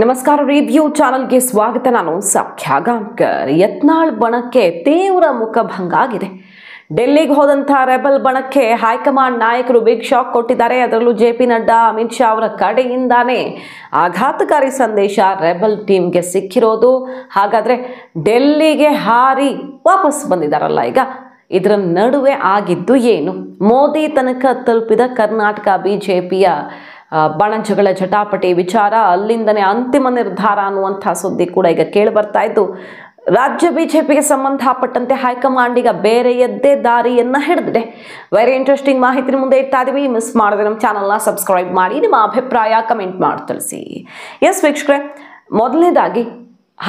ನಮಸ್ಕಾರ ರಿವ್ಯೂ ಚಾನಲ್ಗೆ ಸ್ವಾಗತ. ನಾನು ಸೌಖ್ಯ ಗಾಂವ್ಕರ್. ಯತ್ನಾಳ್ ಬಣಕ್ಕೆ ತೀವ್ರ ಮುಖಭಂಗ ಆಗಿದೆ. ಡೆಲ್ಲಿಗೆ ಹೋದಂಥ ರೆಬಲ್ ಬಣಕ್ಕೆ ಹೈಕಮಾಂಡ್ ನಾಯಕರು ಬಿಗ್ ಶಾಕ್ ಕೊಟ್ಟಿದ್ದಾರೆ. ಅದರಲ್ಲೂ ಜೆ.ಪಿ. ನಡ್ಡಾ, ಅಮಿತ್ ಶಾ ಅವರ ಕಡೆಯಿಂದಾನೇ ಆಘಾತಕಾರಿ ಸಂದೇಶ ರೆಬಲ್ ಟೀಮ್ಗೆ ಸಿಕ್ಕಿರೋದು. ಹಾಗಾದರೆ ಡೆಲ್ಲಿಗೆ ಹಾರಿ ವಾಪಸ್ ಬಂದಿದ್ದಾರಲ್ಲ, ಈಗ ಇದರ ನಡುವೆ ಆಗಿದ್ದು ಏನು? ಮೋದಿ ತನಕ ತಲುಪಿದ ಕರ್ನಾಟಕ ಬಿಜೆಪಿಯ ಬಣಜಗಳ ಜಟಾಪಟಿ ವಿಚಾರ, ಅಲ್ಲಿಂದನೇ ಅಂತಿಮ ನಿರ್ಧಾರ ಅನ್ನುವಂಥ ಸುದ್ದಿ ಕೂಡ ಈಗ ಕೇಳಿ ಬರ್ತಾ ಇದ್ದು, ರಾಜ್ಯ ಬಿಜೆಪಿಗೆ ಸಂಬಂಧಪಟ್ಟಂತೆ ಹೈಕಮಾಂಡ್ ಈಗ ಬೇರೆಯದ್ದೇ ದಾರಿಯನ್ನ ಹಿಡಿದಿದೆ. ವೆರಿ ಇಂಟ್ರೆಸ್ಟಿಂಗ್ ಮಾಹಿತಿ ಮುಂದೆ ಇಡ್ತಾ ಇದೀವಿ. ಮಿಸ್ ಮಾಡದೆ ನಮ್ಮ ಚಾನಲ್ನ ಸಬ್ಸ್ಕ್ರೈಬ್ ಮಾಡಿ, ನಿಮ್ಮ ಅಭಿಪ್ರಾಯ ಕಮೆಂಟ್ ಮಾಡಿ ತಿಳಿಸಿ. ಎಸ್ ವೀಕ್ಷಕರೇ, ಮೊದಲನೇದಾಗಿ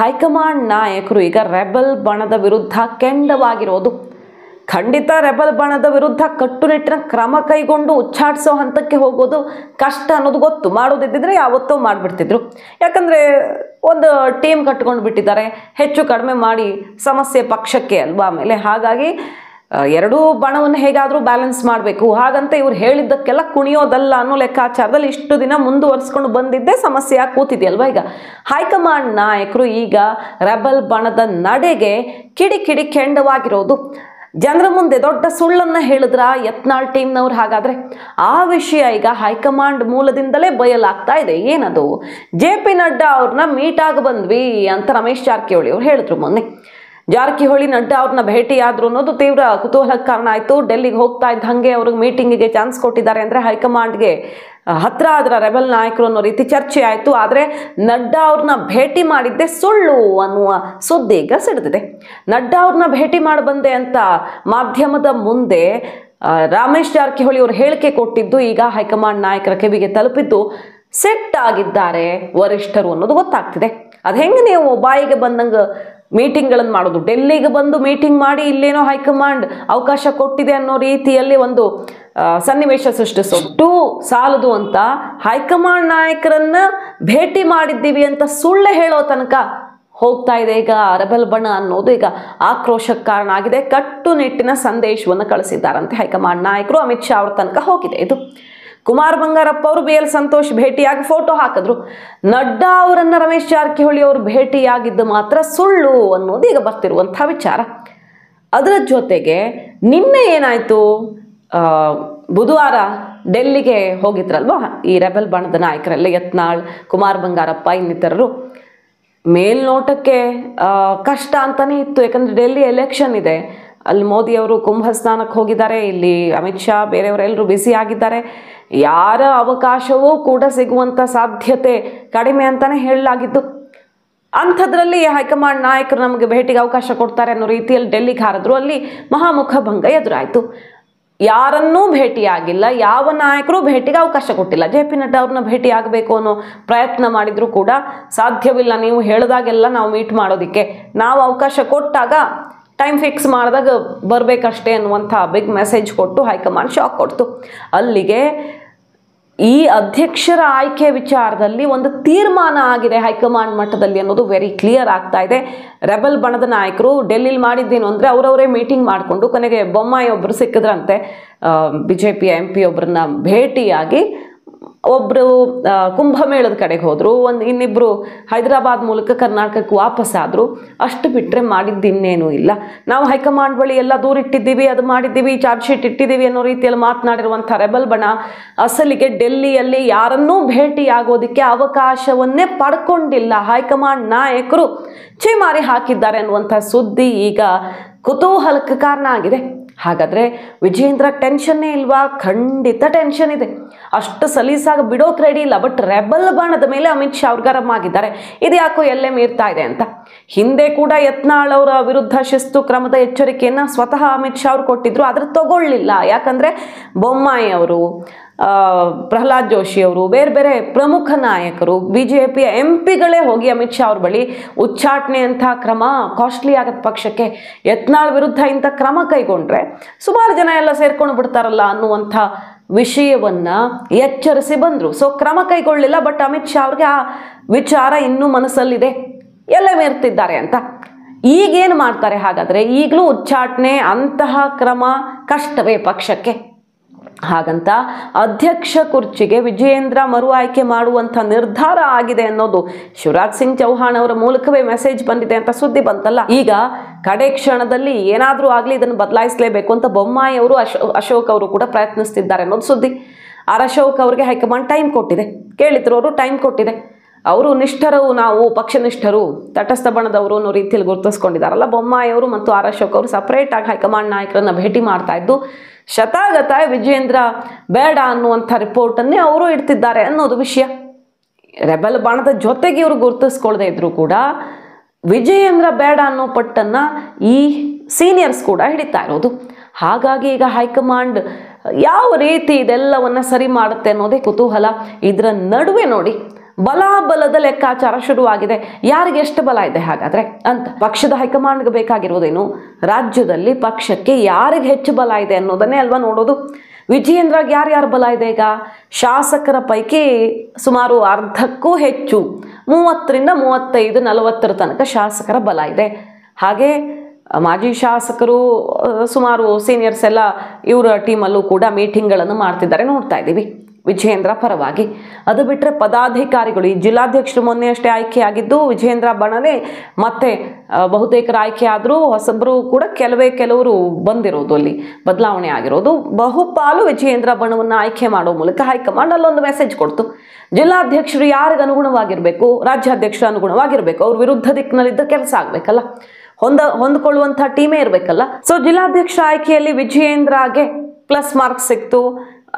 ಹೈಕಮಾಂಡ್ ನಾಯಕರು ಈಗ ರೆಬಲ್ ಬಣದ ವಿರುದ್ಧ ಕೆಂಡವಾಗಿರೋದು. ಖಂಡಿತ ರೆಬಲ್ ಬಣದ ವಿರುದ್ಧ ಕಟ್ಟುನಿಟ್ಟಿನ ಕ್ರಮ ಕೈಗೊಂಡು ಉಚ್ಚಾಟಿಸೋ ಹಂತಕ್ಕೆ ಹೋಗೋದು ಕಷ್ಟ ಅನ್ನೋದು ಗೊತ್ತು. ಮಾಡೋದಿದ್ದರೆ ಯಾವತ್ತೂ ಮಾಡಿಬಿಡ್ತಿದ್ರು. ಯಾಕಂದರೆ ಒಂದು ಟೀಮ್ ಕಟ್ಕೊಂಡು ಬಿಟ್ಟಿದ್ದಾರೆ, ಹೆಚ್ಚು ಕಡಿಮೆ ಮಾಡಿ ಸಮಸ್ಯೆ ಪಕ್ಷಕ್ಕೆ ಅಲ್ವಾ ಆಮೇಲೆ. ಹಾಗಾಗಿ ಎರಡೂ ಬಣವನ್ನು ಹೇಗಾದರೂ ಬ್ಯಾಲೆನ್ಸ್ ಮಾಡಬೇಕು. ಹಾಗಂತ ಇವ್ರು ಹೇಳಿದ್ದಕ್ಕೆಲ್ಲ ಕುಣಿಯೋದಲ್ಲ ಅನ್ನೋ ಲೆಕ್ಕಾಚಾರದಲ್ಲಿ ಇಷ್ಟು ದಿನ ಮುಂದುವರಿಸ್ಕೊಂಡು ಬಂದಿದ್ದೇ ಸಮಸ್ಯೆ ಕೂತಿದೆಯಲ್ವ. ಈಗ ಹೈಕಮಾಂಡ್ ನಾಯಕರು ಈಗ ರೆಬಲ್ ಬಣದ ನಡೆಗೆ ಕಿಡಿ ಕೆಂಡವಾಗಿರೋದು. ಜನರ ಮುಂದೆ ದೊಡ್ಡ ಸುಳ್ಳನ್ನು ಹೇಳಿದ್ರ ಯತ್ನಾಳ್ ಟೀಮ್ನವ್ರು. ಹಾಗಾದರೆ ಆ ವಿಷಯ ಈಗ ಹೈಕಮಾಂಡ್ ಮೂಲದಿಂದಲೇ ಬಯಲಾಗ್ತಾ ಇದೆ. ಏನದು? ಜೆ.ಪಿ. ನಡ್ಡಾ ಅವ್ರನ್ನ ಮೀಟ್ ಆಗಿ ಬಂದ್ವಿ ಅಂತ ರಮೇಶ್ ಜಾರಕಿಹೊಳಿ ಅವ್ರು ಹೇಳಿದ್ರು ಮೊನ್ನೆ. ಜಾರಕಿಹೊಳಿ ನಡ್ಡಾ ಅವ್ರನ್ನ ಭೇಟಿಯಾದ್ರು ಅನ್ನೋದು ತೀವ್ರ ಕುತೂಹಲಕ್ಕೆ ಕಾರಣ ಆಯಿತು. ಡೆಲ್ಲಿಗೆ ಹೋಗ್ತಾ ಇದ್ದ ಹಾಗೆ ಅವ್ರಿಗೆ ಮೀಟಿಂಗಿಗೆ ಚಾನ್ಸ್ ಕೊಟ್ಟಿದ್ದಾರೆ ಅಂದರೆ ಹೈಕಮಾಂಡ್ಗೆ ಹತ್ರ ಆದ್ರ ರೆಬಲ್ ನಾಯಕರು ಅನ್ನೋ ರೀತಿ ಚರ್ಚೆ ಆಯಿತು. ಆದರೆ ನಡ್ಡಾ ಅವ್ರನ್ನ ಭೇಟಿ ಮಾಡಿದ್ದೆ ಸುಳ್ಳು ಅನ್ನುವ ಸುದ್ದಿ ಈಗ ಸಿಡಿದಿದೆ. ನಡ್ಡಾ ಅವ್ರನ್ನ ಭೇಟಿ ಮಾಡಿ ಬಂದೆ ಅಂತ ಮಾಧ್ಯಮದ ಮುಂದೆ ರಮೇಶ್ ಜಾರಕಿಹೊಳಿ ಅವರು ಹೇಳಿಕೆ ಕೊಟ್ಟಿದ್ದು ಈಗ ಹೈಕಮಾಂಡ್ ನಾಯಕರ ಕಿವಿಗೆ ತಲುಪಿದ್ದು ಸೆಟ್ ಆಗಿದ್ದಾರೆ ವರಿಷ್ಠರು ಅನ್ನೋದು ಗೊತ್ತಾಗ್ತಿದೆ. ಅದು ಹೆಂಗೆ ನೀವು ಬಾಯಿಗೆ ಬಂದಂಗೆ ಮೀಟಿಂಗ್ಗಳನ್ನು ಮಾಡೋದು? ಡೆಲ್ಲಿಗೆ ಬಂದು ಮೀಟಿಂಗ್ ಮಾಡಿ ಇಲ್ಲೇನೋ ಹೈಕಮಾಂಡ್ ಅವಕಾಶ ಕೊಟ್ಟಿದೆ ಅನ್ನೋ ರೀತಿಯಲ್ಲಿ ಒಂದು ಸನ್ನಿವೇಶ ಸೃಷ್ಟಿಸೋದು ಸಾಲದು ಅಂತ ಹೈಕಮಾಂಡ್ ನಾಯಕರನ್ನ ಭೇಟಿ ಮಾಡಿದ್ದೀವಿ ಅಂತ ಸುಳ್ಳು ಹೇಳೋ ತನಕ ಹೋಗ್ತಾ ಇದೆ ಈಗ ರೆಬಲ್ ಬಣ ಅನ್ನೋದು ಈಗ ಆಕ್ರೋಶಕ್ಕೆ ಕಾರಣ ಆಗಿದೆ. ಕಟ್ಟುನಿಟ್ಟಿನ ಸಂದೇಶವನ್ನು ಕಳಿಸಿದ್ದಾರಂತೆ ಹೈಕಮಾಂಡ್ ನಾಯಕರು. ಅಮಿತ್ ಶಾ ಅವ್ರ ತನಕ ಹೋಗಿದೆ ಇದು. ಕುಮಾರ್ ಬಂಗಾರಪ್ಪ ಅವರು ಬಿ ಎಲ್ ಸಂತೋಷ್ ಭೇಟಿಯಾಗಿ ಫೋಟೋ ಹಾಕಿದ್ರು. ನಡ್ಡಾ ಅವರನ್ನ ರಮೇಶ್ ಜಾರಕಿಹೊಳಿ ಅವರು ಭೇಟಿಯಾಗಿದ್ದು ಮಾತ್ರ ಸುಳ್ಳು ಅನ್ನೋದು ಈಗ ಬರ್ತಿರುವಂಥ ವಿಚಾರ. ಅದರ ಜೊತೆಗೆ ನಿನ್ನೆ ಏನಾಯಿತು, ಬುಧವಾರ ಡೆಲ್ಲಿಗೆ ಹೋಗಿದ್ರಲ್ವ ಈ ರೆಬಲ್ ಬಣದ ನಾಯಕರೆಲ್ಲ, ಯತ್ನಾಳ್, ಕುಮಾರ್ ಬಂಗಾರಪ್ಪ ಇನ್ನಿತರರು. ಮೇಲ್ನೋಟಕ್ಕೆ ಕಷ್ಟ ಅಂತಾನೆ ಇತ್ತು. ಯಾಕಂದರೆ ಡೆಲ್ಲಿ ಎಲೆಕ್ಷನ್ ಇದೆ, ಅಲ್ಲಿ ಮೋದಿ ಅವರು ಕುಂಭಸ್ನಾನಕ್ಕೆ ಹೋಗಿದ್ದಾರೆ, ಇಲ್ಲಿ ಅಮಿತ್ ಶಾ ಬೇರೆಯವರೆಲ್ಲರೂ ಬ್ಯುಸಿ ಆಗಿದ್ದಾರೆ. ಯಾರ ಅವಕಾಶವೂ ಕೂಡ ಸಿಗುವಂಥ ಸಾಧ್ಯತೆ ಕಡಿಮೆ ಅಂತಲೇ ಹೇಳಲಾಗಿದ್ದು. ಅಂಥದ್ರಲ್ಲಿ ಹೈಕಮಾಂಡ್ ನಾಯಕರು ನಮಗೆ ಭೇಟಿಗೆ ಅವಕಾಶ ಕೊಡ್ತಾರೆ ಅನ್ನೋ ರೀತಿಯಲ್ಲಿ ಡೆಲ್ಲಿಗೆ ಹಾರಿದ್ರು. ಅಲ್ಲಿ ಮಹಾಮುಖಭಂಗ ಎದುರಾಯಿತು. ಯಾರನ್ನೂ ಭೇಟಿಯಾಗಿಲ್ಲ, ಯಾವ ನಾಯಕರು ಭೇಟಿಗೆ ಅವಕಾಶ ಕೊಟ್ಟಿಲ್ಲ. ಜೆ.ಪಿ. ನಡ್ಡಾ ಅವ್ರನ್ನ ಭೇಟಿ ಆಗಬೇಕು ಅನ್ನೋ ಪ್ರಯತ್ನ ಮಾಡಿದ್ರು ಕೂಡ ಸಾಧ್ಯವಿಲ್ಲ, ನೀವು ಹೇಳಿದಾಗೆಲ್ಲ ನಾವು ಮೀಟ್ ಮಾಡೋದಕ್ಕೆ, ನಾವು ಅವಕಾಶ ಕೊಟ್ಟಾಗ ಟೈಮ್ ಫಿಕ್ಸ್ ಮಾಡಿದಾಗ ಬರಬೇಕಷ್ಟೇ ಅನ್ನುವಂಥ ಬಿಗ್ ಮೆಸೇಜ್ ಕೊಟ್ಟು ಹೈಕಮಾಂಡ್ ಶಾಕ್ ಕೊಡ್ತು. ಅಲ್ಲಿಗೆ ಈ ಅಧ್ಯಕ್ಷರ ಆಯ್ಕೆ ವಿಚಾರದಲ್ಲಿ ಒಂದು ತೀರ್ಮಾನ ಆಗಿದೆ ಹೈಕಮಾಂಡ್ ಮಟ್ಟದಲ್ಲಿ ಅನ್ನೋದು ವೆರಿ ಕ್ಲಿಯರ್ ಆಗ್ತಾ ಇದೆ. ರೆಬಲ್ ಬಣದ ನಾಯಕರು ಡೆಲ್ಲಿಲಿ ಮಾಡಿದ್ದೇನು ಅಂದರೆ ಅವರವರೇ ಮೀಟಿಂಗ್ ಮಾಡಿಕೊಂಡು ಕೊನೆಗೆ ಬೊಮ್ಮಾಯಿ ಒಬ್ಬರು ಸಿಕ್ಕಿದ್ರಂತೆ, ಬಿಜೆಪಿಯ MP ಒಬ್ಬರನ್ನ ಭೇಟಿಯಾಗಿ ಒಬ್ಬರು ಕುಂಭಮೇಳದ ಕಡೆಗೆ ಹೋದರು, ಇನ್ನಿಬ್ಬರು ಹೈದರಾಬಾದ್ ಮೂಲಕ ಕರ್ನಾಟಕಕ್ಕೆ ವಾಪಸ್ಸಾದರು. ಅಷ್ಟು ಬಿಟ್ಟರೆ ಮಾಡಿದ್ದಿನ್ನೇನೂ ಇಲ್ಲ. ನಾವು ಹೈಕಮಾಂಡ್ ಬಳಿ ಎಲ್ಲ ದೂರಿಟ್ಟಿದ್ದೀವಿ, ಅದು ಮಾಡಿದ್ದೀವಿ, ಚಾರ್ಜ್ ಶೀಟ್ ಇಟ್ಟಿದ್ದೀವಿ ಅನ್ನೋ ರೀತಿಯಲ್ಲಿ ಮಾತನಾಡಿರುವಂಥ ರೆಬಲ್ ಬಣ ಅಸಲಿಗೆ ಡೆಲ್ಲಿಯಲ್ಲಿ ಯಾರನ್ನೂ ಭೇಟಿಯಾಗೋದಕ್ಕೆ ಅವಕಾಶವನ್ನೇ ಪಡ್ಕೊಂಡಿಲ್ಲ. ಹೈಕಮಾಂಡ್ ನಾಯಕರು ಛೀಮಾರಿ ಹಾಕಿದ್ದಾರೆ ಅನ್ನುವಂಥ ಸುದ್ದಿ ಈಗ ಕುತೂಹಲಕ್ಕೆ ಕಾರಣ ಆಗಿದೆ. ಹಾಗಾದರೆ ವಿಜೇಂದ್ರ ಟೆನ್ಷನ್ನೇ ಇಲ್ವಾ? ಖಂಡಿತ ಟೆನ್ಷನ್ ಇದೆ. ಅಷ್ಟು ಸಲೀಸಾಗಿ ಬಿಡೋಕೆ ರೆಡಿ ಇಲ್ಲ. ಬಟ್ ರೆಬಲ್ ಬಾಣದ ಮೇಲೆ ಅಮಿತ್ ಶಾ ಅವ್ರು ಗರಂ ಆಗಿದ್ದಾರೆ. ಇದು ಯಾಕೋ ಎಲ್ಲೇ ಮೀರ್ತಾ ಇದೆ ಅಂತ. ಹಿಂದೆ ಕೂಡ ಯತ್ನಾಳ್ ಅವರ ವಿರುದ್ಧ ಶಿಸ್ತು ಕ್ರಮದ ಎಚ್ಚರಿಕೆಯನ್ನು ಸ್ವತಃ ಅಮಿತ್ ಶಾ ಅವ್ರು ಕೊಟ್ಟಿದ್ರು, ಆದರೆ ತಗೊಳ್ಳಿಲ್ಲ. ಯಾಕಂದರೆ ಬೊಮ್ಮಾಯಿ ಅವರು, ಪ್ರಹ್ಲಾದ್ ಜೋಶಿ ಅವರು, ಬೇರೆ ಬೇರೆ ಪ್ರಮುಖ ನಾಯಕರು, ಬಿಜೆಪಿಯ MP ಹೋಗಿ ಅಮಿತ್ ಶಾ ಅವ್ರ ಬಳಿ ಉಚ್ಚಾಟನೆ ಅಂತ ಕ್ರಮ ಕಾಸ್ಟ್ಲಿ ಆಗತ್ತೆ ಪಕ್ಷಕ್ಕೆ, ಯತ್ನಾಳ್ ವಿರುದ್ಧ ಇಂಥ ಕ್ರಮ ಕೈಗೊಂಡ್ರೆ ಸುಮಾರು ಜನ ಎಲ್ಲ ಸೇರ್ಕೊಂಡು ಬಿಡ್ತಾರಲ್ಲ ಅನ್ನುವಂಥ ವಿಷಯವನ್ನ ಎಚ್ಚರಿಸಿ ಬಂದರು. ಸೊ ಕ್ರಮ ಕೈಗೊಳ್ಳಿಲ್ಲ. ಬಟ್ ಅಮಿತ್ ಶಾ ಅವ್ರಿಗೆ ಆ ವಿಚಾರ ಇನ್ನೂ ಮನಸ್ಸಲ್ಲಿದೆ, ಎಲ್ಲ ಮೇರ್ತಿದ್ದಾರೆ ಅಂತ. ಈಗೇನು ಮಾಡ್ತಾರೆ ಹಾಗಾದರೆ? ಈಗಲೂ ಉಚ್ಚಾಟನೆ ಅಂತಹ ಕ್ರಮ ಕಷ್ಟವೇ ಪಕ್ಷಕ್ಕೆ? ಹಾಗಂತ ಅಧ್ಯಕ್ಷ ಕುರ್ಚಿಗೆ ವಿಜಯೇಂದ್ರ ಮರು ಆಯ್ಕೆ ಮಾಡುವಂಥ ನಿರ್ಧಾರ ಆಗಿದೆ ಅನ್ನೋದು ಶಿವರಾಜ್ ಸಿಂಗ್ ಚೌಹಾಣ್ ಅವರ ಮೂಲಕವೇ ಮೆಸೇಜ್ ಬಂದಿದೆ ಅಂತ ಸುದ್ದಿ ಬಂತಲ್ಲ. ಈಗ ಕಡೆ ಕ್ಷಣದಲ್ಲಿ ಏನಾದರೂ ಆಗಲಿ ಇದನ್ನು ಬದಲಾಯಿಸಲೇಬೇಕು ಅಂತ ಬೊಮ್ಮಾಯಿ ಅವರು ಅಶೋಕ್ ಅವರು ಕೂಡ ಪ್ರಯತ್ನಿಸ್ತಿದ್ದಾರೆ ಅನ್ನೋದು ಸುದ್ದಿ. ಅಶೋಕ್ ಅವರಿಗೆ ಹೈಕಮಾಂಡ್ ಟೈಮ್ ಕೊಟ್ಟಿದೆ, ಕೇಳಿದ್ರು ಅವರು ಟೈಮ್ ಕೊಟ್ಟಿದೆ. ಅವರು ನಿಷ್ಠರು, ನಾವು ಪಕ್ಷನಿಷ್ಠರು, ತಟಸ್ಥ ಬಣದವರು ಅನ್ನೋ ರೀತಿಯಲ್ಲಿ ಗುರುತಿಸ್ಕೊಂಡಿದ್ದಾರಲ್ಲ ಬೊಮ್ಮಾಯಿ ಅವರು ಮತ್ತು ಅಶೋಕ್ ಅವರು ಸಪರೇಟ್ ಆಗಿ ಹೈಕಮಾಂಡ್ ನಾಯಕರನ್ನ ಭೇಟಿ ಮಾಡ್ತಾ ಇದ್ದು ಶತಾಗತಾಯ ವಿಜಯೇಂದ್ರ ಬೇಡ ಅನ್ನುವಂಥ ರಿಪೋರ್ಟನ್ನೇ ಅವರು ಇಡ್ತಿದ್ದಾರೆ ಅನ್ನೋದು ವಿಷಯ. ರೆಬಲ್ ಬಣದ ಜೊತೆಗೆ ಇವರು ಗುರುತಿಸ್ಕೊಳ್ಳದೆ ಇದ್ರು ಕೂಡ ವಿಜಯೇಂದ್ರ ಬೇಡ ಅನ್ನೋ ಪಟ್ಟನ್ನ ಈ ಸೀನಿಯರ್ಸ್ ಕೂಡ ಹಿಡಿತಾ ಇರೋದು. ಹಾಗಾಗಿ ಈಗ ಹೈಕಮಾಂಡ್ ಯಾವ ರೀತಿ ಇದೆಲ್ಲವನ್ನ ಸರಿ ಮಾಡುತ್ತೆ ಅನ್ನೋದೇ ಕುತೂಹಲ. ಇದರ ನಡುವೆ ನೋಡಿ ಬಲಾಬಲದ ಲೆಕ್ಕಾಚಾರ ಶುರುವಾಗಿದೆ. ಯಾರಿಗೆ ಎಷ್ಟು ಬಲ ಇದೆ ಹಾಗಾದ್ರೆ ಅಂತ. ಪಕ್ಷದ ಹೈಕಮಾಂಡ್ಗೆ ಬೇಕಾಗಿರೋದೇನು, ರಾಜ್ಯದಲ್ಲಿ ಪಕ್ಷಕ್ಕೆ ಯಾರಿಗೆ ಹೆಚ್ಚು ಬಲ ಇದೆ ಅನ್ನೋದನ್ನೇ ಅಲ್ವಾ ನೋಡೋದು. ವಿಜಯೇಂದ್ರಗೆ ಯಾರ್ಯಾರು ಬಲ ಇದೆ ಈಗ? ಶಾಸಕರ ಪೈಕಿ ಸುಮಾರು ಅರ್ಧಕ್ಕೂ ಹೆಚ್ಚು, 30ರಿಂದ 35, 40 ತನಕ ಶಾಸಕರ ಬಲ ಇದೆ. ಹಾಗೆ ಮಾಜಿ ಶಾಸಕರು ಸುಮಾರು ಸೀನಿಯರ್ಸ್ ಎಲ್ಲ ಇವರ ಟೀಮಲ್ಲೂ ಕೂಡ ಮೀಟಿಂಗ್ಗಳನ್ನು ಮಾಡ್ತಿದ್ದಾರೆ, ನೋಡ್ತಾ ಇದ್ದೀವಿ ವಿಜಯೇಂದ್ರ ಪರವಾಗಿ. ಅದು ಬಿಟ್ಟರೆ ಪದಾಧಿಕಾರಿಗಳು, ಈ ಜಿಲ್ಲಾಧ್ಯಕ್ಷರು ಮೊನ್ನೆ ಅಷ್ಟೇ ಆಯ್ಕೆ ಆಗಿದ್ದು ವಿಜಯೇಂದ್ರ ಬಣನೇ ಮತ್ತೆ ಬಹುತೇಕರ ಆಯ್ಕೆ ಆದರೂ ಹೊಸಬ್ರು ಕೂಡ ಕೆಲವರು ಬಂದಿರೋದು, ಅಲ್ಲಿ ಬದಲಾವಣೆ ಆಗಿರೋದು. ಬಹುಪಾಲು ವಿಜಯೇಂದ್ರ ಬಣವನ್ನು ಆಯ್ಕೆ ಮಾಡೋ ಮೂಲಕ ಹೈಕಮಾಂಡ್ ಅಲ್ಲೊಂದು ಮೆಸೇಜ್ ಕೊಡ್ತು, ಜಿಲ್ಲಾಧ್ಯಕ್ಷರು ಯಾರಿಗೆ ಅನುಗುಣವಾಗಿರಬೇಕು, ರಾಜ್ಯಾಧ್ಯಕ್ಷರು ಅನುಗುಣವಾಗಿರಬೇಕು, ಅವ್ರ ವಿರುದ್ಧ ದಿಕ್ಕಿನಲ್ಲಿದ್ದ ಕೆಲಸ ಆಗಬೇಕಲ್ಲ, ಹೊಂದ್ಕೊಳ್ಳುವಂಥ ಟೀಮೇ ಇರಬೇಕಲ್ಲ. ಸೊ ಜಿಲ್ಲಾಧ್ಯಕ್ಷ ಆಯ್ಕೆಯಲ್ಲಿ ವಿಜಯೇಂದ್ರಗೆ ಪ್ಲಸ್ ಮಾರ್ಕ್ಸ್ ಸಿಕ್ತು,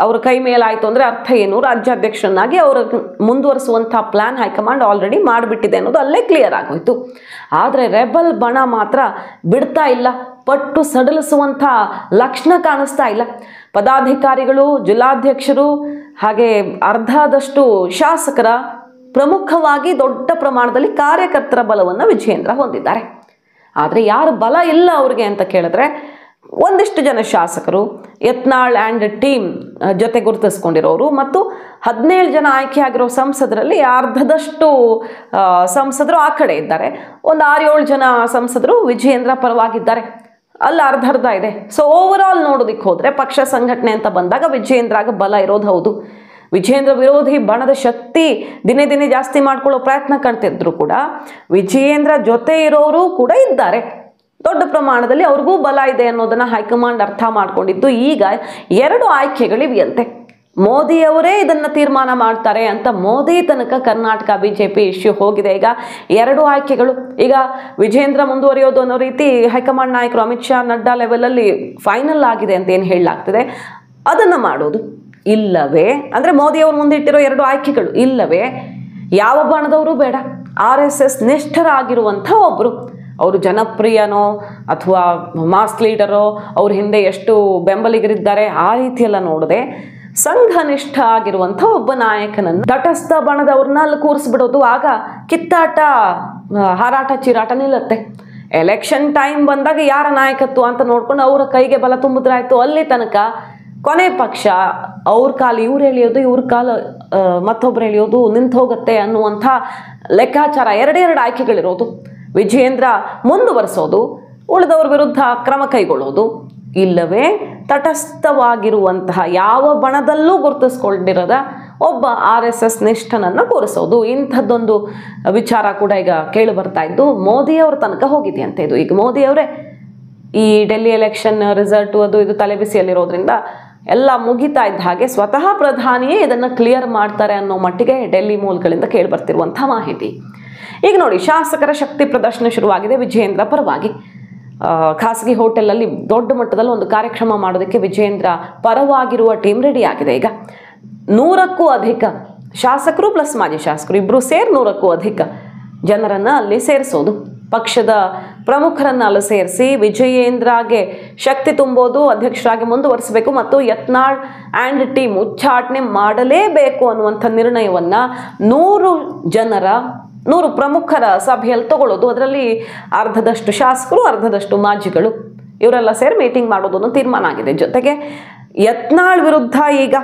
ಅವ್ರ ಕೈ ಮೇಲಾಯಿತು ಅಂದರೆ ಅರ್ಥ ಏನು, ರಾಜ್ಯಾಧ್ಯಕ್ಷರನ್ನಾಗಿ ಅವರು ಮುಂದುವರಿಸುವಂಥ ಪ್ಲಾನ್ ಹೈಕಮಾಂಡ್ ಆಲ್ರೆಡಿ ಮಾಡಿಬಿಟ್ಟಿದೆ ಅನ್ನೋದು ಅಲ್ಲೇ ಕ್ಲಿಯರ್ ಆಗೋಯ್ತು. ಆದರೆ ರೆಬಲ್ ಬಣ ಮಾತ್ರ ಬಿಡ್ತಾ ಇಲ್ಲ, ಪಟ್ಟು ಸಡಿಲಿಸುವಂಥ ಲಕ್ಷಣ ಕಾಣಿಸ್ತಾ ಇಲ್ಲ. ಪದಾಧಿಕಾರಿಗಳು, ಜಿಲ್ಲಾಧ್ಯಕ್ಷರು ಹಾಗೆ ಅರ್ಧದಷ್ಟು ಶಾಸಕರ, ಪ್ರಮುಖವಾಗಿ ದೊಡ್ಡ ಪ್ರಮಾಣದಲ್ಲಿ ಕಾರ್ಯಕರ್ತರ ಬಲವನ್ನು ವಿಜಯೇಂದ್ರ ಹೊಂದಿದ್ದಾರೆ. ಆದರೆ ಯಾರು ಬಲ ಇಲ್ಲ ಅವ್ರಿಗೆ ಅಂತ ಕೇಳಿದ್ರೆ ಒಂದಿಷ್ಟು ಜನ ಶಾಸಕರು, ಯತ್ನಾಳ್ ಆ್ಯಂಡ್ ಟೀಮ್ ಜೊತೆ ಗುರುತಿಸ್ಕೊಂಡಿರೋರು ಮತ್ತು 17 ಜನ ಆಯ್ಕೆ ಆಗಿರೋ ಸಂಸದರಲ್ಲಿ ಅರ್ಧದಷ್ಟು ಸಂಸದರು ಆ ಕಡೆ ಇದ್ದಾರೆ. ಒಂದು 6-7 ಜನ ಸಂಸದರು ವಿಜಯೇಂದ್ರ ಪರವಾಗಿದ್ದಾರೆ, ಅಲ್ಲಿ ಅರ್ಧ ಇದೆ. ಸೊ ಓವರ್ ಆಲ್ ನೋಡೋದಕ್ಕೆ ಹೋದರೆ ಪಕ್ಷ ಸಂಘಟನೆ ಅಂತ ಬಂದಾಗ ವಿಜಯೇಂದ್ರಗೆ ಬಲ ಇರೋದು ಹೌದು. ವಿಜಯೇಂದ್ರ ವಿರೋಧಿ ಬಣದ ಶಕ್ತಿ ದಿನೇ ದಿನೇ ಜಾಸ್ತಿ ಮಾಡ್ಕೊಳ್ಳೋ ಪ್ರಯತ್ನ ಕಾಣ್ತಿದ್ರು ಕೂಡ ವಿಜಯೇಂದ್ರ ಜೊತೆ ಇರೋರು ಕೂಡ ಇದ್ದಾರೆ, ದೊಡ್ಡ ಪ್ರಮಾಣದಲ್ಲಿ ಅವ್ರಿಗೂ ಬಲ ಇದೆ ಅನ್ನೋದನ್ನ ಹೈಕಮಾಂಡ್ ಅರ್ಥ ಮಾಡ್ಕೊಂಡಿದ್ದು ಈಗ 2 ಆಯ್ಕೆಗಳಿವೆಯಂತೆ. ಮೋದಿಯವರೇ ಇದನ್ನು ತೀರ್ಮಾನ ಮಾಡ್ತಾರೆ ಅಂತ ಮೋದಿ ತನಕ ಕರ್ನಾಟಕ ಬಿಜೆಪಿ ಇಶ್ಯೂ ಹೋಗಿದೆ. ಈಗ 2 ಆಯ್ಕೆಗಳು, ಈಗ ವಿಜಯೇಂದ್ರ ಮುಂದುವರಿಯೋದು ಅನ್ನೋ ರೀತಿ ಹೈಕಮಾಂಡ್ ನಾಯಕರು ಅಮಿತ್ ಶಾ, ನಡ್ಡಾ ಲೆವೆಲಲ್ಲಿ ಫೈನಲ್ ಆಗಿದೆ ಅಂತ ಏನು ಹೇಳಲಾಗ್ತದೆ, ಅದನ್ನು ಮಾಡೋದು. ಇಲ್ಲವೇ ಅಂದರೆ ಮೋದಿಯವರು ಮುಂದಿಟ್ಟಿರೋ 2 ಆಯ್ಕೆಗಳು, ಇಲ್ಲವೇ ಯಾವ ಬಣದವರು ಬೇಡ, RSS ನಿಷ್ಠರಾಗಿರುವಂಥ ಒಬ್ಬರು, ಅವರು ಜನಪ್ರಿಯನೋ ಅಥವಾ ಮಾಸ್ ಲೀಡರೋ, ಅವ್ರ ಹಿಂದೆ ಎಷ್ಟು ಬೆಂಬಲಿಗರಿದ್ದಾರೆ ಆ ರೀತಿಯೆಲ್ಲ ನೋಡದೆ ಸಂಘನಿಷ್ಠ ಆಗಿರುವಂಥ ಒಬ್ಬ ನಾಯಕನನ್ನು ತಟಸ್ಥ ಬಣದವ್ರನ್ನ ಅಲ್ಲಿ ಕೂರಿಸ್ಬಿಡೋದು. ಆಗ ಕಿತ್ತಾಟ, ಹಾರಾಟ ಚೀರಾಟ ನಿಲ್ಲತ್ತೆ. ಎಲೆಕ್ಷನ್ ಟೈಮ್ ಬಂದಾಗ ಯಾರ ನಾಯಕತ್ವ ಅಂತ ನೋಡ್ಕೊಂಡು ಅವರ ಕೈಗೆ ಬಲ ತುಂಬಿದ್ರಾಯ್ತು. ಅಲ್ಲಿ ತನಕ ಕೊನೆ ಪಕ್ಷ ಅವ್ರ ಕಾಲು ಇವ್ರು ಎಳೆಯೋದು, ಇವ್ರ ಕಾಲು ಮತ್ತೊಬ್ರು ಎಳೆಯೋದು ನಿಂತು ಹೋಗುತ್ತೆ ಅನ್ನುವಂಥ ಲೆಕ್ಕಾಚಾರ. 2 ಆಯ್ಕೆಗಳಿರೋದು. ವಿಜಯೇಂದ್ರ ಮುಂದುವರಿಸೋದು, ಉಳಿದವ್ರ ವಿರುದ್ಧ ಕ್ರಮ ಕೈಗೊಳ್ಳೋದು, ಇಲ್ಲವೇ ತಟಸ್ಥವಾಗಿರುವಂತಹ ಯಾವ ಬಣದಲ್ಲೂ ಗುರುತಿಸ್ಕೊಂಡಿರದ ಒಬ್ಬ RSS ನಿಷ್ಠನನ್ನು ಕೂರಿಸೋದು. ಇಂಥದ್ದೊಂದು ವಿಚಾರ ಕೂಡ ಈಗ ಕೇಳಿ ಬರ್ತಾ ಇದ್ದು ಮೋದಿಯವ್ರ ತನಕ ಹೋಗಿದೆಯಂತೆ. ಇದು ಈಗ ಮೋದಿಯವರೇ ಈ ಡೆಲ್ಲಿ ಎಲೆಕ್ಷನ್ ರಿಸಲ್ಟು ಅದು ಇದು ತಲೆಬಿಸಿಯಲ್ಲಿರೋದ್ರಿಂದ ಎಲ್ಲ ಮುಗಿತಾ ಇದ್ದ ಹಾಗೆ ಸ್ವತಃ ಪ್ರಧಾನಿಯೇ ಇದನ್ನು ಕ್ಲಿಯರ್ ಮಾಡ್ತಾರೆ ಅನ್ನೋ ಮಟ್ಟಿಗೆ ಡೆಲ್ಲಿ ಮೂಲಗಳಿಂದ ಕೇಳಿ ಬರ್ತಿರುವಂಥ ಮಾಹಿತಿ. ಈಗ ನೋಡಿ, ಶಾಸಕರ ಶಕ್ತಿ ಪ್ರದರ್ಶನ ಶುರುವಾಗಿದೆ ವಿಜಯೇಂದ್ರ ಪರವಾಗಿ. ಖಾಸಗಿ ಹೋಟೆಲಲ್ಲಿ ದೊಡ್ಡ ಮಟ್ಟದಲ್ಲಿ ಒಂದು ಕಾರ್ಯಕ್ರಮ ಮಾಡೋದಕ್ಕೆ ವಿಜಯೇಂದ್ರ ಪರವಾಗಿರುವ ಟೀಮ್ ರೆಡಿ ಆಗಿದೆ. ಈಗ 100ಕ್ಕೂ ಅಧಿಕ ಶಾಸಕರು ಪ್ಲಸ್ ಮಾಜಿ ಶಾಸಕರು ಇಬ್ಬರು ಸೇರಿ 100ಕ್ಕೂ ಅಧಿಕ ಜನರನ್ನು ಅಲ್ಲಿ ಸೇರಿಸೋದು, ಪಕ್ಷದ ಪ್ರಮುಖರನ್ನು ಅಲ್ಲಿ ಸೇರಿಸಿ ವಿಜಯೇಂದ್ರಗೆ ಶಕ್ತಿ ತುಂಬೋದು, ಅಧ್ಯಕ್ಷರಾಗಿ ಮುಂದುವರಿಸಬೇಕು ಮತ್ತು ಯತ್ನಾಳ್ ಆ್ಯಂಡ್ ಟೀಮ್ ಉಚ್ಚಾಟನೆ ಮಾಡಲೇಬೇಕು ಅನ್ನುವಂಥ ನಿರ್ಣಯವನ್ನು 100 ಪ್ರಮುಖರ ಸಭೆಯಲ್ಲಿ ತಗೊಳ್ಳೋದು. ಅದರಲ್ಲಿ ಅರ್ಧದಷ್ಟು ಶಾಸಕರು, ಅರ್ಧದಷ್ಟು ಮಾಜಿಗಳು, ಇವರೆಲ್ಲ ಸೇರಿ ಮೀಟಿಂಗ್ ಮಾಡೋದು ಅನ್ನೋ ತೀರ್ಮಾನ ಆಗಿದೆ. ಜೊತೆಗೆ ಯತ್ನಾಳ್ ವಿರುದ್ಧ ಈಗ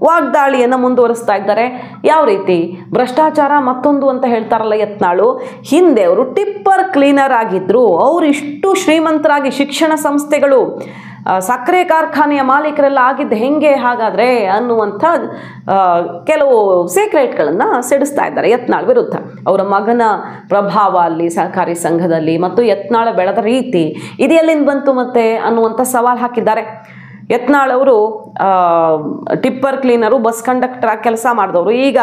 ವಾಗ್ದಾಳಿಯನ್ನು ಮುಂದುವರಿಸ್ತಾ ಇದ್ದಾರೆ. ಯಾವ ರೀತಿ? ಭ್ರಷ್ಟಾಚಾರ ಮತ್ತೊಂದು ಅಂತ ಹೇಳ್ತಾರಲ್ಲ ಯತ್ನಾಳು, ಹಿಂದೆ ಅವರು ಟಿಪ್ಪರ್ ಕ್ಲೀನರ್ ಆಗಿದ್ರು, ಅವರು ಇಷ್ಟು ಶ್ರೀಮಂತರಾಗಿ ಶಿಕ್ಷಣ ಸಂಸ್ಥೆಗಳು ಸಕ್ಕರೆ ಕಾರ್ಖಾನೆಯ ಮಾಲೀಕರೆಲ್ಲ ಆಗಿದ್ದು ಹೆಂಗೆ ಹಾಗಾದರೆ ಅನ್ನುವಂಥ ಕೆಲವು ಸೀಕ್ರೆಟ್ಗಳನ್ನು ಸಿಡಿಸ್ತಾ ಇದ್ದಾರೆ ಯತ್ನಾಳ್ ವಿರುದ್ಧ. ಅವರ ಮಗನ ಪ್ರಭಾವ ಅಲ್ಲಿ ಸಹಕಾರಿ ಸಂಘದಲ್ಲಿ ಮತ್ತು ಯತ್ನಾಳ ಬೆಳೆದ ರೀತಿ ಇದು ಎಲ್ಲಿಂದ ಬಂತು ಮತ್ತೆ ಅನ್ನುವಂಥ ಸವಾಲು ಹಾಕಿದ್ದಾರೆ. ಯತ್ನಾಳ್ ಅವರು ಟಿಪ್ಪರ್ ಕ್ಲೀನರು, ಬಸ್ ಕಂಡಕ್ಟರ್ ಕೆಲಸ ಮಾಡಿದವರು. ಈಗ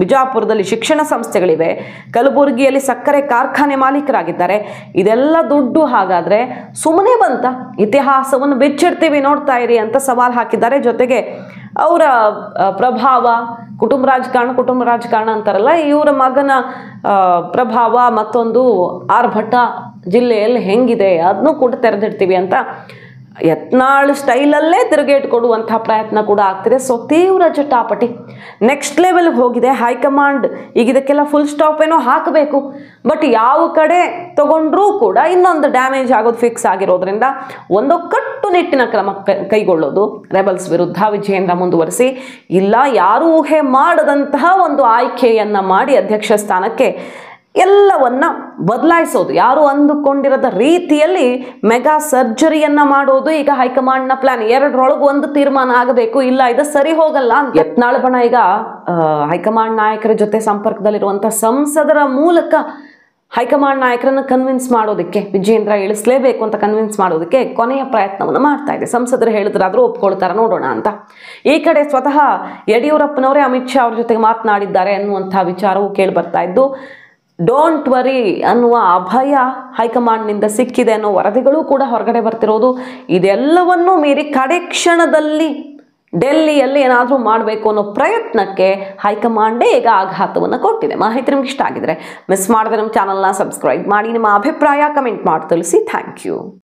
ಬಿಜಾಪುರದಲ್ಲಿ ಶಿಕ್ಷಣ ಸಂಸ್ಥೆಗಳಿವೆ, ಕಲಬುರಗಿಯಲ್ಲಿ ಸಕ್ಕರೆ ಕಾರ್ಖಾನೆ ಮಾಲೀಕರಾಗಿದ್ದಾರೆ. ಇದೆಲ್ಲ ದುಡ್ಡು ಹಾಗಾದರೆ ಸುಮ್ಮನೆ ಬಂತ? ಇತಿಹಾಸವನ್ನು ಬಿಚ್ಚಿಡ್ತೀವಿ ನೋಡ್ತಾ ಇರಿ ಅಂತ ಸವಾಲು ಹಾಕಿದ್ದಾರೆ. ಜೊತೆಗೆ ಅವರ ಪ್ರಭಾವ, ಕುಟುಂಬ ರಾಜಕಾರಣ ಅಂತಾರಲ್ಲ, ಇವರ ಮಗನ ಪ್ರಭಾವ ಮತ್ತೊಂದು ಆರ್ಭಟ ಜಿಲ್ಲೆಯಲ್ಲಿ ಹೆಂಗಿದೆ ಅದನ್ನೂ ಕೂಡ ತೆರೆದಿಡ್ತೀವಿ ಅಂತ ಯತ್ನಾಳ್ ಸ್ಟೈಲಲ್ಲೇ ತಿರುಗೇಟ್ ಕೊಡುವಂತಹ ಪ್ರಯತ್ನ ಕೂಡ ಆಗ್ತಿದೆ. ಸೊ ತೀವ್ರ ಜಟಾಪಟಿ ನೆಕ್ಸ್ಟ್ ಲೆವೆಲ್ಗೆ ಹೋಗಿದೆ. ಹೈಕಮಾಂಡ್ ಈಗ ಇದಕ್ಕೆಲ್ಲ ಫುಲ್ ಸ್ಟಾಪ್ ಏನೋ ಹಾಕಬೇಕು, ಬಟ್ ಯಾವ ಕಡೆ ತಗೊಂಡ್ರೂ ಕೂಡ ಇನ್ನೊಂದು ಡ್ಯಾಮೇಜ್ ಆಗೋದು ಫಿಕ್ಸ್ ಆಗಿರೋದ್ರಿಂದ ಒಂದು ಕಟ್ಟುನಿಟ್ಟಿನ ಕ್ರಮ ಕೈಗೊಳ್ಳೋದು ರೆಬಲ್ಸ್ ವಿರುದ್ಧ ವಿಜಯೇಂದ್ರ ಮುಂದುವರಿಸಿ, ಇಲ್ಲ ಯಾರೂ ಊಹೆ ಮಾಡದಂತಹ ಒಂದು ಆಯ್ಕೆಯನ್ನು ಮಾಡಿ ಅಧ್ಯಕ್ಷ ಸ್ಥಾನಕ್ಕೆ ಎಲ್ಲವನ್ನ ಬದಲಾಯಿಸೋದು, ಯಾರು ಅಂದುಕೊಂಡಿರದ ರೀತಿಯಲ್ಲಿ ಮೆಗಾ ಸರ್ಜರಿಯನ್ನ ಮಾಡೋದು ಈಗ ಹೈಕಮಾಂಡ್ನ ಪ್ಲಾನ್. ಎರಡರೊಳಗೆ ಒಂದು ತೀರ್ಮಾನ ಆಗಬೇಕು, ಇಲ್ಲ ಇದು ಸರಿ ಹೋಗಲ್ಲ. ಯತ್ನಾಳ್ ಬಣ ಈಗ ಹೈಕಮಾಂಡ್ ನಾಯಕರ ಜೊತೆ ಸಂಪರ್ಕದಲ್ಲಿರುವಂತಹ ಸಂಸದರ ಮೂಲಕ ಹೈಕಮಾಂಡ್ ನಾಯಕರನ್ನು ಕನ್ವಿನ್ಸ್ ಮಾಡೋದಕ್ಕೆ, ವಿಜಯೇಂದ್ರ ಇಳಿಸಲೇಬೇಕು ಅಂತ ಕನ್ವಿನ್ಸ್ ಮಾಡೋದಕ್ಕೆ ಕೊನೆಯ ಪ್ರಯತ್ನವನ್ನು ಮಾಡ್ತಾ ಇದೆ. ಸಂಸದರು ಹೇಳಿದ್ರಾದ್ರೂ ಒಪ್ಕೊಳ್ತಾರ ನೋಡೋಣ ಅಂತ. ಈ ಕಡೆ ಸ್ವತಃ ಯಡಿಯೂರಪ್ಪನವರೇ ಅಮಿತ್ ಶಾ ಅವ್ರ ಜೊತೆಗೆ ಮಾತನಾಡಿದ್ದಾರೆ ಅನ್ನುವಂಥ ವಿಚಾರವೂ ಕೇಳಿ ಬರ್ತಾ ಇದ್ದು, ಡೋಂಟ್ ವರಿ ಅನ್ನುವ ಅಭಯ ಹೈಕಮಾಂಡ್ನಿಂದ ಸಿಕ್ಕಿದೆ ಅನ್ನೋ ವರದಿಗಳು ಕೂಡ ಹೊರಗಡೆ ಬರ್ತಿರೋದು. ಇದೆಲ್ಲವನ್ನೂ ಮೀರಿ ಕಡೆ ಕ್ಷಣದಲ್ಲಿ ಡೆಲ್ಲಿಯಲ್ಲಿ ಏನಾದರೂ ಮಾಡಬೇಕು ಅನ್ನೋ ಪ್ರಯತ್ನಕ್ಕೆ ಹೈಕಮಾಂಡೇ ಈಗ ಆಘಾತವನ್ನು ಕೊಟ್ಟಿದೆ. ಮಾಹಿತಿ ನಿಮ್ಗೆ ಇಷ್ಟ ಆಗಿದ್ರೆ ಮಿಸ್ ಮಾಡದೆ ನಮ್ಮ ಚಾನಲ್ನ ಸಬ್ಸ್ಕ್ರೈಬ್ ಮಾಡಿ, ನಿಮ್ಮ ಅಭಿಪ್ರಾಯ ಕಮೆಂಟ್ ಮಾಡಿ ತಿಳಿಸಿ. Thank you.